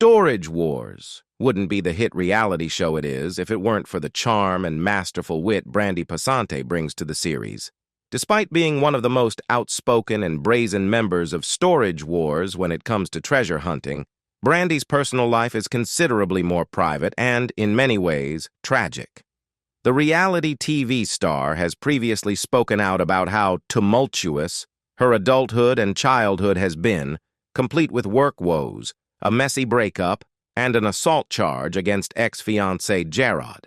Storage Wars wouldn't be the hit reality show it is if it weren't for the charm and masterful wit Brandi Passante brings to the series. Despite being one of the most outspoken and brazen members of Storage Wars when it comes to treasure hunting, Brandi's personal life is considerably more private and, in many ways, tragic. The reality TV star has previously spoken out about how tumultuous her adulthood and childhood has been, complete with work woes, a messy breakup, and an assault charge against ex-fiancé Jarrod.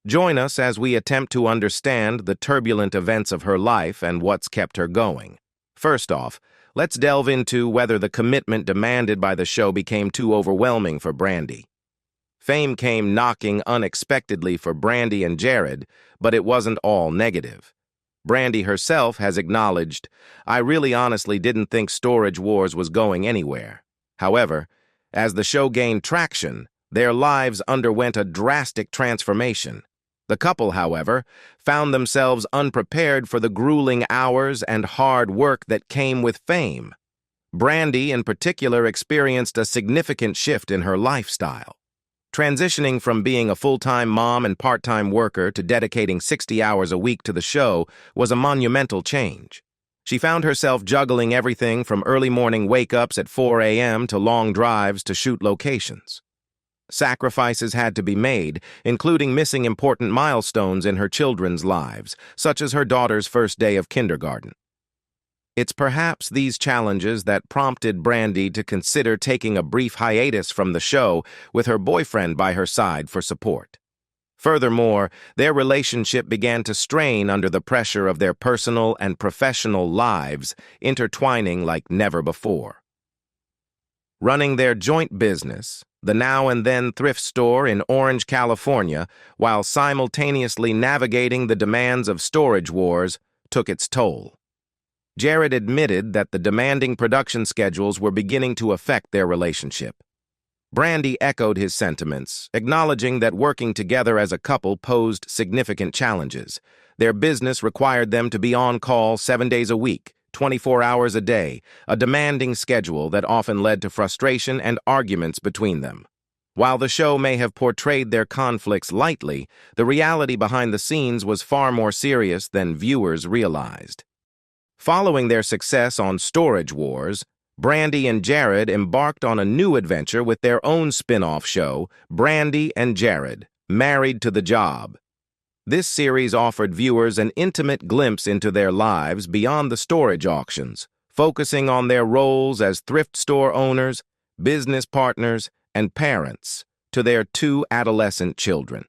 Join us as we attempt to understand the turbulent events of her life and what's kept her going. First off, let's delve into whether the commitment demanded by the show became too overwhelming for Brandi. Fame came knocking unexpectedly for Brandi and Jarrod, but it wasn't all negative. Brandi herself has acknowledged, "I really honestly didn't think Storage Wars was going anywhere." However, as the show gained traction, their lives underwent a drastic transformation. The couple, however, found themselves unprepared for the grueling hours and hard work that came with fame. Brandi, in particular, experienced a significant shift in her lifestyle. Transitioning from being a full-time mom and part-time worker to dedicating 60 hours a week to the show was a monumental change. She found herself juggling everything from early morning wake-ups at 4 a.m. to long drives to shoot locations. Sacrifices had to be made, including missing important milestones in her children's lives, such as her daughter's first day of kindergarten. It's perhaps these challenges that prompted Brandi to consider taking a brief hiatus from the show with her boyfriend by her side for support. Furthermore, their relationship began to strain under the pressure of their personal and professional lives, intertwining like never before. Running their joint business, the Now and Then thrift store in Orange, California, while simultaneously navigating the demands of Storage Wars, took its toll. Jarrod admitted that the demanding production schedules were beginning to affect their relationship. Brandi echoed his sentiments, acknowledging that working together as a couple posed significant challenges. Their business required them to be on call 7 days a week, 24 hours a day, a demanding schedule that often led to frustration and arguments between them. While the show may have portrayed their conflicts lightly, the reality behind the scenes was far more serious than viewers realized. Following their success on Storage Wars, Brandi and Jarrod embarked on a new adventure with their own spin-off show, Brandi and Jarrod, Married to the Job. This series offered viewers an intimate glimpse into their lives beyond the storage auctions, focusing on their roles as thrift store owners, business partners, and parents to their 2 adolescent children.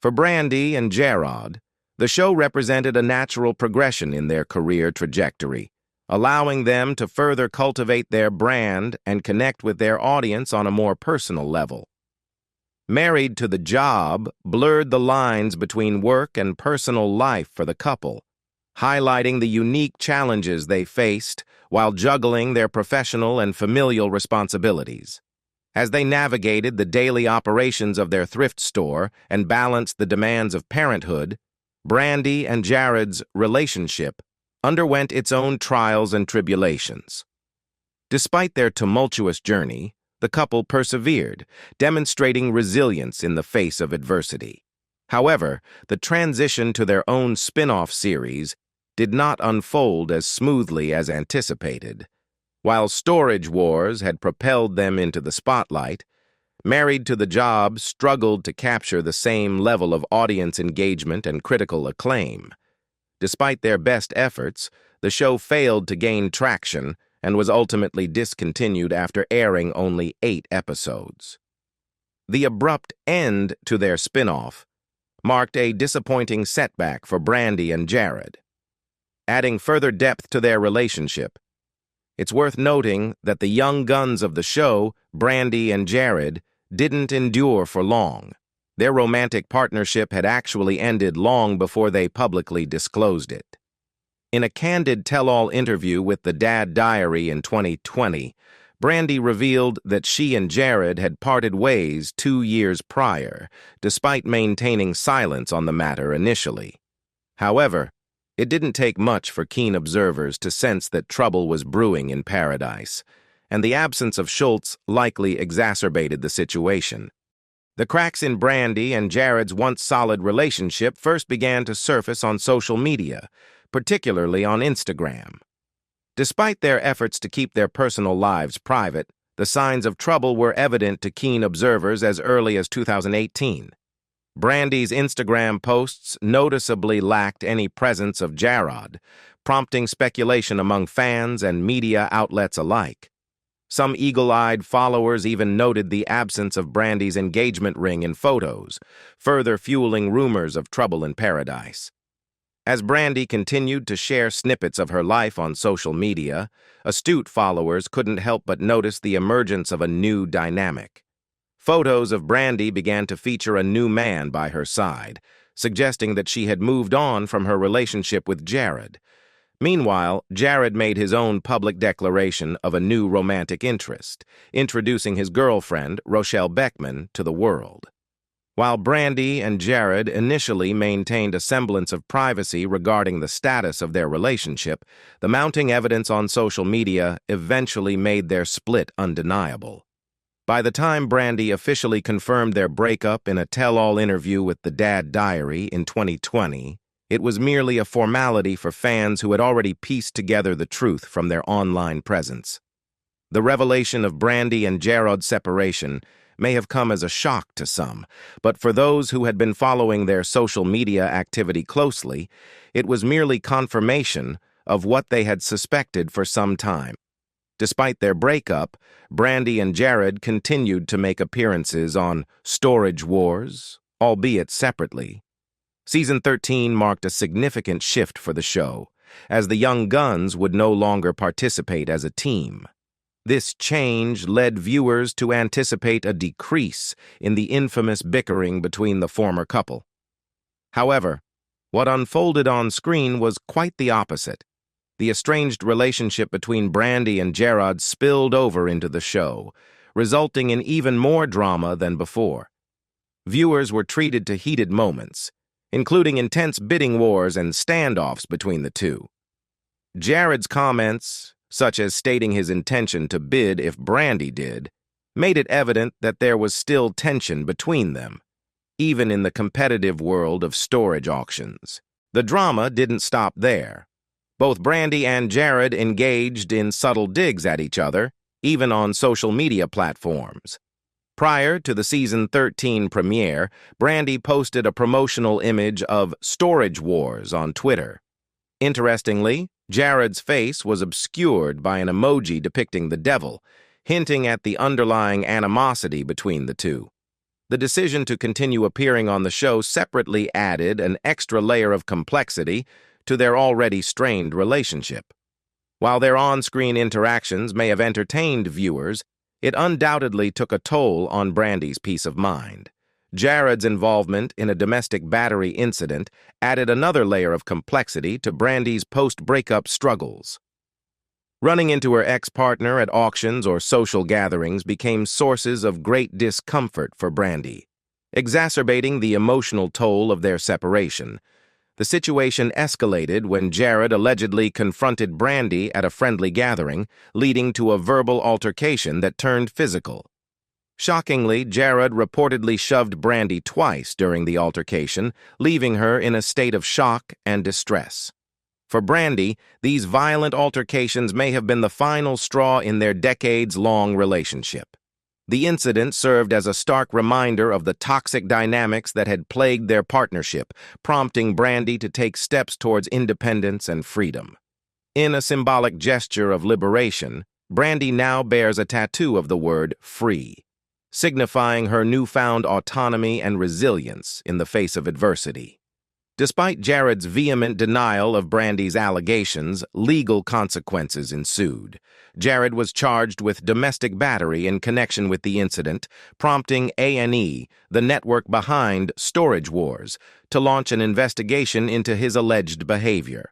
For Brandi and Jarrod, the show represented a natural progression in their career trajectory, allowing them to further cultivate their brand and connect with their audience on a more personal level. Married to the Job blurred the lines between work and personal life for the couple, highlighting the unique challenges they faced while juggling their professional and familial responsibilities. As they navigated the daily operations of their thrift store and balanced the demands of parenthood, Brandi and Jarrod's relationship underwent its own trials and tribulations. Despite their tumultuous journey, the couple persevered, demonstrating resilience in the face of adversity. However, the transition to their own spin-off series did not unfold as smoothly as anticipated. While Storage Wars had propelled them into the spotlight, Married to the Job struggled to capture the same level of audience engagement and critical acclaim. Despite their best efforts, the show failed to gain traction and was ultimately discontinued after airing only 8 episodes. The abrupt end to their spin-off marked a disappointing setback for Brandi and Jarrod. Adding further depth to their relationship, it's worth noting that the young guns of the show, Brandi and Jarrod, didn't endure for long. Their romantic partnership had actually ended long before they publicly disclosed it. In a candid tell-all interview with the Dad Diary in 2020, Brandi revealed that she and Jarrod had parted ways 2 years prior, despite maintaining silence on the matter initially. However, it didn't take much for keen observers to sense that trouble was brewing in paradise. and the absence of Schultz likely exacerbated the situation. The cracks in Brandi and Jarrod's once solid relationship first began to surface on social media, particularly on Instagram. Despite their efforts to keep their personal lives private, the signs of trouble were evident to keen observers as early as 2018. Brandi's Instagram posts noticeably lacked any presence of Jarrod, prompting speculation among fans and media outlets alike. Some eagle-eyed followers even noted the absence of Brandi's engagement ring in photos, further fueling rumors of trouble in paradise. As Brandi continued to share snippets of her life on social media, astute followers couldn't help but notice the emergence of a new dynamic. Photos of Brandi began to feature a new man by her side, suggesting that she had moved on from her relationship with Jarrod. Meanwhile, Jarrod made his own public declaration of a new romantic interest, introducing his girlfriend, Rochelle Beckman, to the world. While Brandi and Jarrod initially maintained a semblance of privacy regarding the status of their relationship, the mounting evidence on social media eventually made their split undeniable. By the time Brandi officially confirmed their breakup in a tell-all interview with the Dad Diary in 2020, it was merely a formality for fans who had already pieced together the truth from their online presence. The revelation of Brandi and Jarrod's separation may have come as a shock to some, but for those who had been following their social media activity closely, it was merely confirmation of what they had suspected for some time. Despite their breakup, Brandi and Jarrod continued to make appearances on Storage Wars, albeit separately. Season 13 marked a significant shift for the show, as the Young Guns would no longer participate as a team. This change led viewers to anticipate a decrease in the infamous bickering between the former couple. However, what unfolded on screen was quite the opposite. The estranged relationship between Brandi and Jarrod spilled over into the show, resulting in even more drama than before. Viewers were treated to heated moments, including intense bidding wars and standoffs between the two. Jarrod's comments, such as stating his intention to bid if Brandi did, made it evident that there was still tension between them, even in the competitive world of storage auctions. The drama didn't stop there. Both Brandi and Jarrod engaged in subtle digs at each other, even on social media platforms. Prior to the Season 13 premiere, Brandi posted a promotional image of Storage Wars on Twitter. Interestingly, Jarrod's face was obscured by an emoji depicting the devil, hinting at the underlying animosity between the two. The decision to continue appearing on the show separately added an extra layer of complexity to their already strained relationship. While their on-screen interactions may have entertained viewers, it undoubtedly took a toll on Brandi's peace of mind. Jarrod's involvement in a domestic battery incident added another layer of complexity to Brandi's post-breakup struggles. Running into her ex-partner at auctions or social gatherings became sources of great discomfort for Brandi, exacerbating the emotional toll of their separation. The situation escalated when Jarrod allegedly confronted Brandi at a friendly gathering, leading to a verbal altercation that turned physical. Shockingly, Jarrod reportedly shoved Brandi twice during the altercation, leaving her in a state of shock and distress. For Brandi, these violent altercations may have been the final straw in their decades-long relationship. The incident served as a stark reminder of the toxic dynamics that had plagued their partnership, prompting Brandi to take steps towards independence and freedom. In a symbolic gesture of liberation, Brandi now bears a tattoo of the word free, signifying her newfound autonomy and resilience in the face of adversity. Despite Jarrod's vehement denial of Brandi's allegations, legal consequences ensued. Jarrod was charged with domestic battery in connection with the incident, prompting A&E, the network behind Storage Wars, to launch an investigation into his alleged behavior.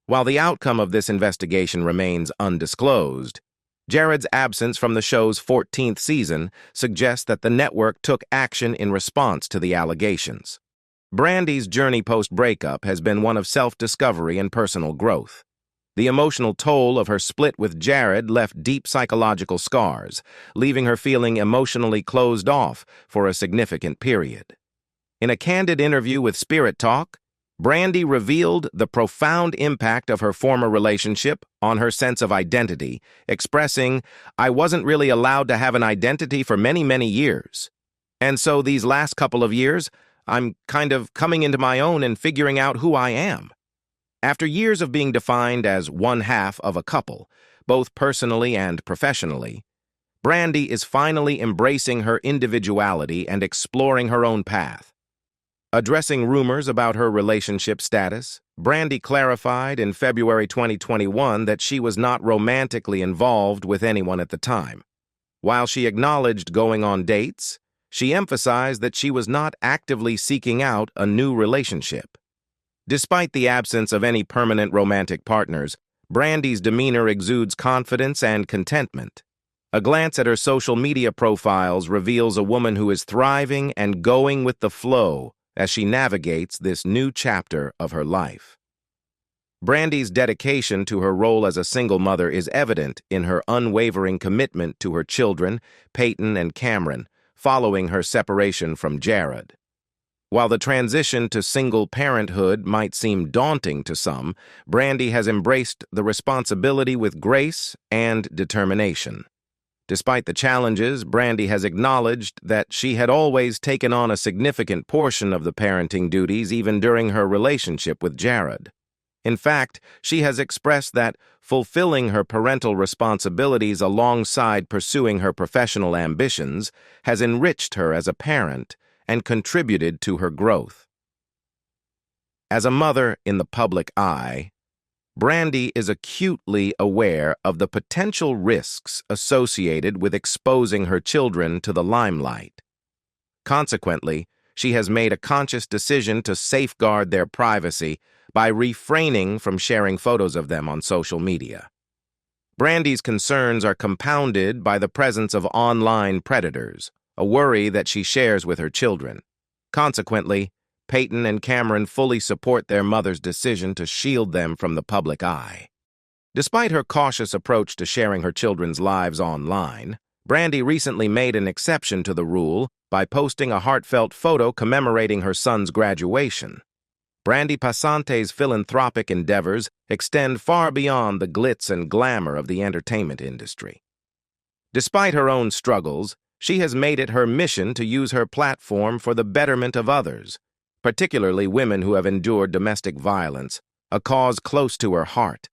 While the outcome of this investigation remains undisclosed, Jarrod's absence from the show's 14th season suggests that the network took action in response to the allegations. Brandi's journey post-breakup has been one of self-discovery and personal growth. The emotional toll of her split with Jarrod left deep psychological scars, leaving her feeling emotionally closed off for a significant period. In a candid interview with Spirit Talk, Brandi revealed the profound impact of her former relationship on her sense of identity, expressing, "I wasn't really allowed to have an identity for many, many years. And so these last couple of years, I'm kind of coming into my own and figuring out who I am." After years of being defined as one half of a couple, both personally and professionally, Brandi is finally embracing her individuality and exploring her own path. Addressing rumors about her relationship status, Brandi clarified in February 2021 that she was not romantically involved with anyone at the time. While she acknowledged going on dates, she emphasized that she was not actively seeking out a new relationship. Despite the absence of any permanent romantic partners, Brandi's demeanor exudes confidence and contentment. A glance at her social media profiles reveals a woman who is thriving and going with the flow as she navigates this new chapter of her life. Brandi's dedication to her role as a single mother is evident in her unwavering commitment to her children, Peyton and Cameron, following her separation from Jarrod. While the transition to single parenthood might seem daunting to some, Brandi has embraced the responsibility with grace and determination. Despite the challenges, Brandi has acknowledged that she had always taken on a significant portion of the parenting duties even during her relationship with Jarrod. In fact, she has expressed that fulfilling her parental responsibilities alongside pursuing her professional ambitions has enriched her as a parent and contributed to her growth. As a mother in the public eye, Brandi is acutely aware of the potential risks associated with exposing her children to the limelight. Consequently, she has made a conscious decision to safeguard their privacy by refraining from sharing photos of them on social media. Brandi's concerns are compounded by the presence of online predators, a worry that she shares with her children. Consequently, Peyton and Cameron fully support their mother's decision to shield them from the public eye. Despite her cautious approach to sharing her children's lives online, Brandi recently made an exception to the rule by posting a heartfelt photo commemorating her son's graduation. Brandi Passante's philanthropic endeavors extend far beyond the glitz and glamour of the entertainment industry. Despite her own struggles, she has made it her mission to use her platform for the betterment of others, particularly women who have endured domestic violence, a cause close to her heart.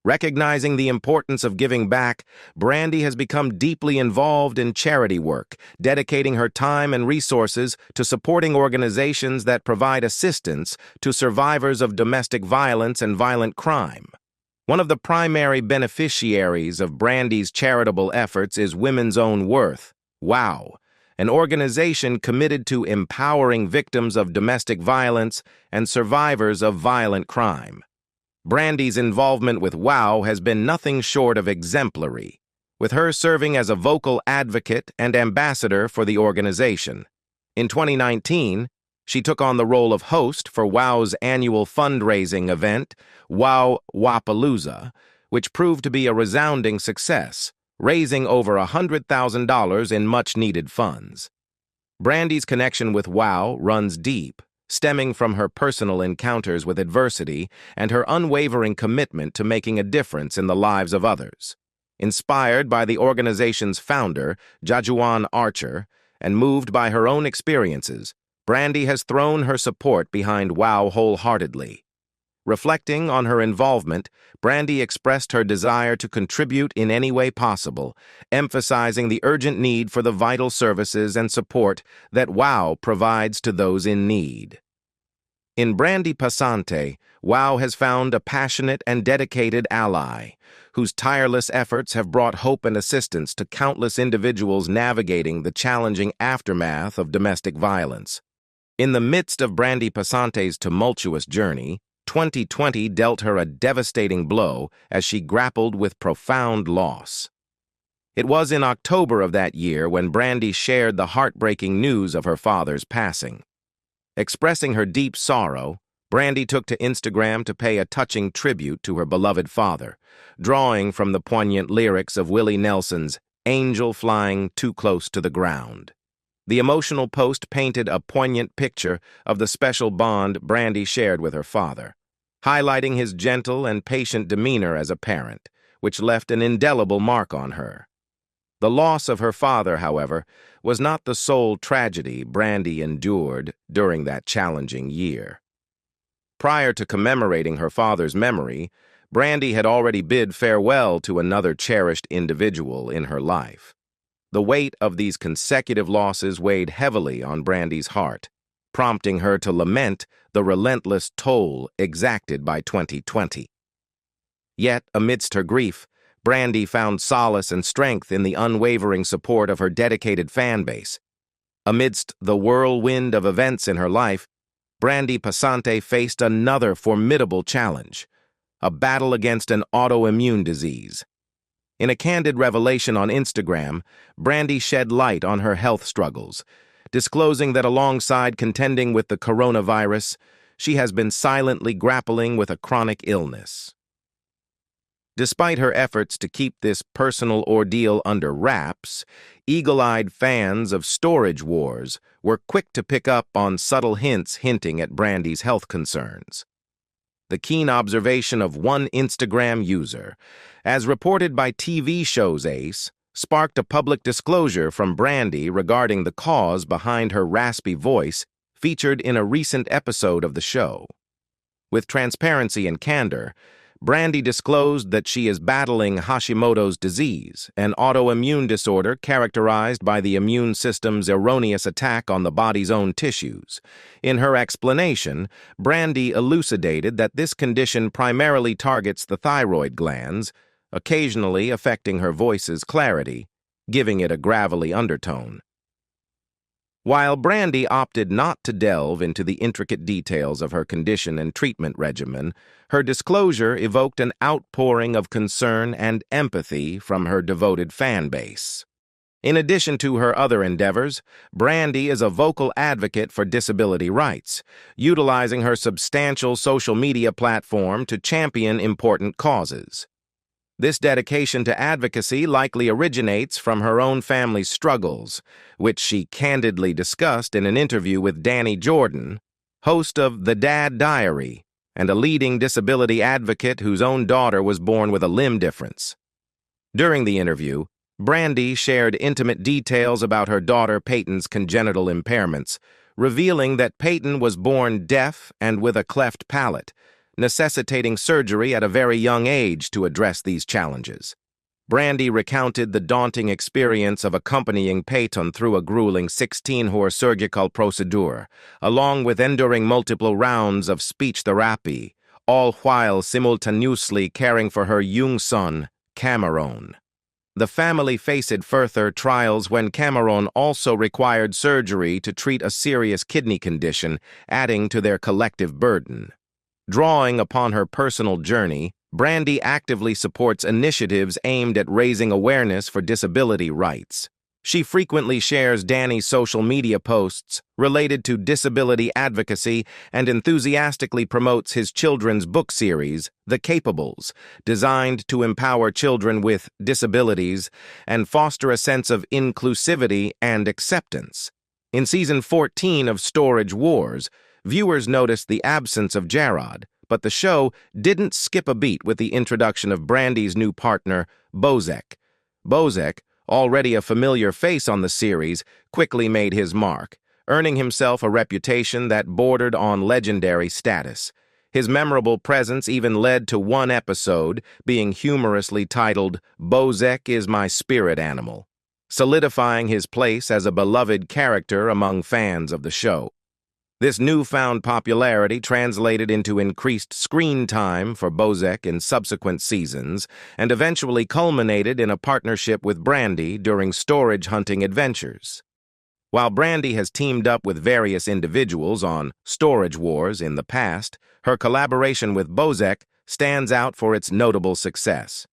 Recognizing the importance of giving back, Brandi has become deeply involved in charity work, dedicating her time and resources to supporting organizations that provide assistance to survivors of domestic violence and violent crime. One of the primary beneficiaries of Brandi's charitable efforts is Women's Own Worth, WOW, an organization committed to empowering victims of domestic violence and survivors of violent crime. Brandi's involvement with WOW has been nothing short of exemplary, with her serving as a vocal advocate and ambassador for the organization. In 2019, she took on the role of host for WOW's annual fundraising event, WOW Wapalooza, which proved to be a resounding success, raising over $100,000 in much-needed funds. Brandi's connection with WOW runs deep, stemming from her personal encounters with adversity and her unwavering commitment to making a difference in the lives of others. Inspired by the organization's founder, Jajuan Archer, and moved by her own experiences, Brandi has thrown her support behind WOW wholeheartedly. Reflecting on her involvement, Brandi expressed her desire to contribute in any way possible, emphasizing the urgent need for the vital services and support that WOW provides to those in need. In Brandi Passante, WOW has found a passionate and dedicated ally, whose tireless efforts have brought hope and assistance to countless individuals navigating the challenging aftermath of domestic violence. In the midst of Brandi Passante's tumultuous journey, 2020 dealt her a devastating blow as she grappled with profound loss. It was in October of that year when Brandi shared the heartbreaking news of her father's passing. Expressing her deep sorrow, Brandi took to Instagram to pay a touching tribute to her beloved father, drawing from the poignant lyrics of Willie Nelson's "Angel Flying Too Close to the Ground." The emotional post painted a poignant picture of the special bond Brandi shared with her father, highlighting his gentle and patient demeanor as a parent, which left an indelible mark on her. The loss of her father, however, was not the sole tragedy Brandi endured during that challenging year. Prior to commemorating her father's memory, Brandi had already bid farewell to another cherished individual in her life. The weight of these consecutive losses weighed heavily on Brandi's heart, prompting her to lament the relentless toll exacted by 2020. Yet, amidst her grief, Brandi found solace and strength in the unwavering support of her dedicated fan base. Amidst the whirlwind of events in her life, Brandi Passante faced another formidable challenge, a battle against an autoimmune disease. In a candid revelation on Instagram, Brandi shed light on her health struggles, disclosing that alongside contending with the coronavirus, she has been silently grappling with a chronic illness. Despite her efforts to keep this personal ordeal under wraps, eagle-eyed fans of Storage Wars were quick to pick up on subtle hints hinting at Brandi's health concerns. The keen observation of one Instagram user, as reported by TV show's Ace, sparked a public disclosure from Brandi regarding the cause behind her raspy voice featured in a recent episode of the show. With transparency and candor, Brandi disclosed that she is battling Hashimoto's disease, an autoimmune disorder characterized by the immune system's erroneous attack on the body's own tissues. In her explanation, Brandi elucidated that this condition primarily targets the thyroid glands, occasionally affecting her voice's clarity, giving it a gravelly undertone. While Brandi opted not to delve into the intricate details of her condition and treatment regimen, her disclosure evoked an outpouring of concern and empathy from her devoted fan base. In addition to her other endeavors, Brandi is a vocal advocate for disability rights, utilizing her substantial social media platform to champion important causes. This dedication to advocacy likely originates from her own family's struggles, which she candidly discussed in an interview with Danny Jordan, host of The Dad Diary, and a leading disability advocate whose own daughter was born with a limb difference. During the interview, Brandi shared intimate details about her daughter Peyton's congenital impairments, revealing that Peyton was born deaf and with a cleft palate, necessitating surgery at a very young age to address these challenges. Brandi recounted the daunting experience of accompanying Peyton through a grueling 16-hour surgical procedure, along with enduring multiple rounds of speech therapy, all while simultaneously caring for her young son, Cameron. The family faced further trials when Cameron also required surgery to treat a serious kidney condition, adding to their collective burden. Drawing upon her personal journey, Brandi actively supports initiatives aimed at raising awareness for disability rights. She frequently shares Danny's social media posts related to disability advocacy and enthusiastically promotes his children's book series, The Capables, designed to empower children with disabilities and foster a sense of inclusivity and acceptance. In Season 14 of Storage Wars, viewers noticed the absence of Jarrod, but the show didn't skip a beat with the introduction of Brandi's new partner, Boek. Boek, already a familiar face on the series, quickly made his mark, earning himself a reputation that bordered on legendary status. His memorable presence even led to one episode being humorously titled "Boek is My Spirit Animal," solidifying his place as a beloved character among fans of the show. This newfound popularity translated into increased screen time for Boek in subsequent seasons and eventually culminated in a partnership with Brandi during storage hunting adventures. While Brandi has teamed up with various individuals on Storage Wars in the past, her collaboration with Boek stands out for its notable success.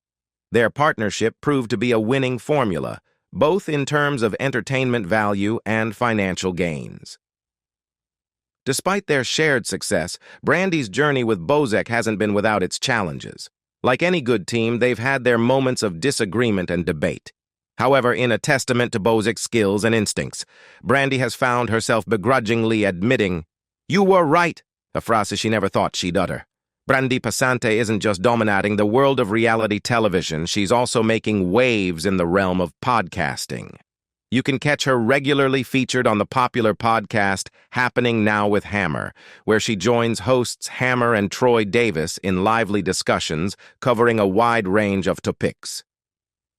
Their partnership proved to be a winning formula, both in terms of entertainment value and financial gains. Despite their shared success, Brandi's journey with Boek hasn't been without its challenges. Like any good team, they've had their moments of disagreement and debate. However, in a testament to Boek's skills and instincts, Brandi has found herself begrudgingly admitting, "You were right," a phrase she never thought she'd utter. Brandi Passante isn't just dominating the world of reality television, she's also making waves in the realm of podcasting. You can catch her regularly featured on the popular podcast Happening Now with Hammer, where she joins hosts Hammer and Troy Davis in lively discussions covering a wide range of topics.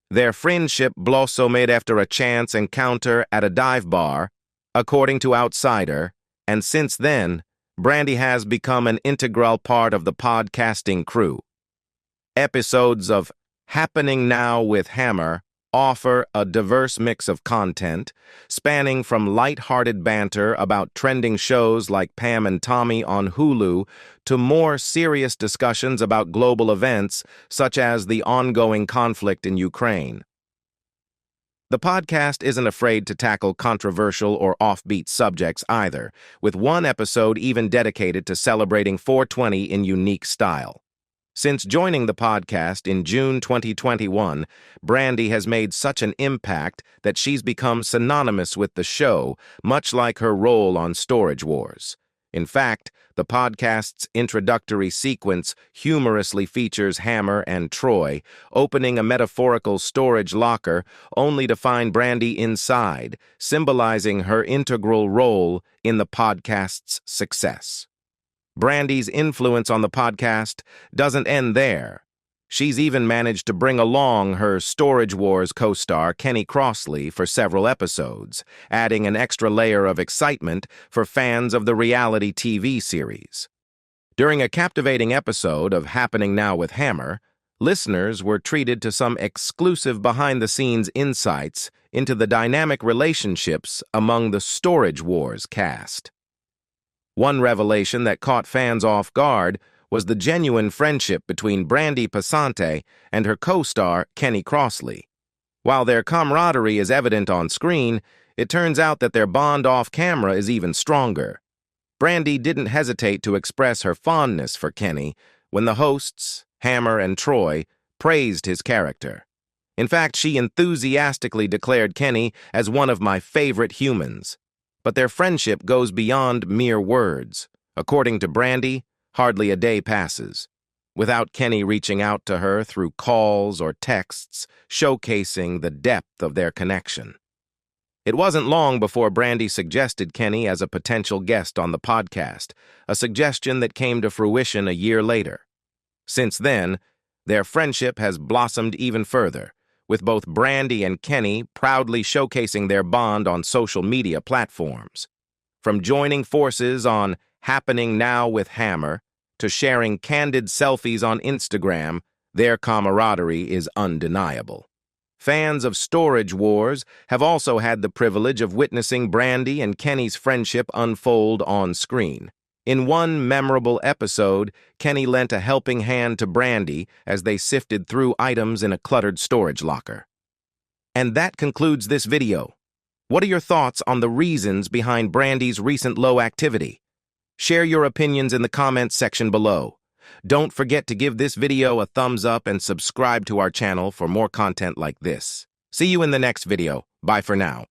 Their friendship blossomed after a chance encounter at a dive bar, according to Outsider, and since then, Brandi has become an integral part of the podcasting crew. Episodes of Happening Now with Hammer offer a diverse mix of content, spanning from light-hearted banter about trending shows like Pam and Tommy on Hulu to more serious discussions about global events such as the ongoing conflict in Ukraine. The podcast isn't afraid to tackle controversial or offbeat subjects either, with one episode even dedicated to celebrating 420 in unique style. Since joining the podcast in June 2021, Brandi has made such an impact that she's become synonymous with the show, much like her role on Storage Wars. In fact, the podcast's introductory sequence humorously features Hammer and Troy opening a metaphorical storage locker only to find Brandi inside, symbolizing her integral role in the podcast's success. Brandi's influence on the podcast doesn't end there. She's even managed to bring along her Storage Wars co-star Kenny Crossley for several episodes, adding an extra layer of excitement for fans of the reality TV series. During a captivating episode of Happening Now with Hammer, listeners were treated to some exclusive behind-the-scenes insights into the dynamic relationships among the Storage Wars cast. One revelation that caught fans off guard was the genuine friendship between Brandi Passante and her co-star, Kenny Crossley. While their camaraderie is evident on screen, it turns out that their bond off-camera is even stronger. Brandi didn't hesitate to express her fondness for Kenny when the hosts, Hammer and Troy, praised his character. In fact, she enthusiastically declared Kenny as one of my favorite humans. But their friendship goes beyond mere words. According to Brandi, hardly a day passes without Kenny reaching out to her through calls or texts, showcasing the depth of their connection. It wasn't long before Brandi suggested Kenny as a potential guest on the podcast, a suggestion that came to fruition a year later. Since then, their friendship has blossomed even further, with both Brandi and Kenny proudly showcasing their bond on social media platforms. From joining forces on Happening Now with Hammer to sharing candid selfies on Instagram, their camaraderie is undeniable. Fans of Storage Wars have also had the privilege of witnessing Brandi and Kenny's friendship unfold on screen. In one memorable episode, Kenny lent a helping hand to Brandi as they sifted through items in a cluttered storage locker. And that concludes this video. What are your thoughts on the reasons behind Brandi's recent low activity? Share your opinions in the comments section below. Don't forget to give this video a thumbs up and subscribe to our channel for more content like this. See you in the next video. Bye for now.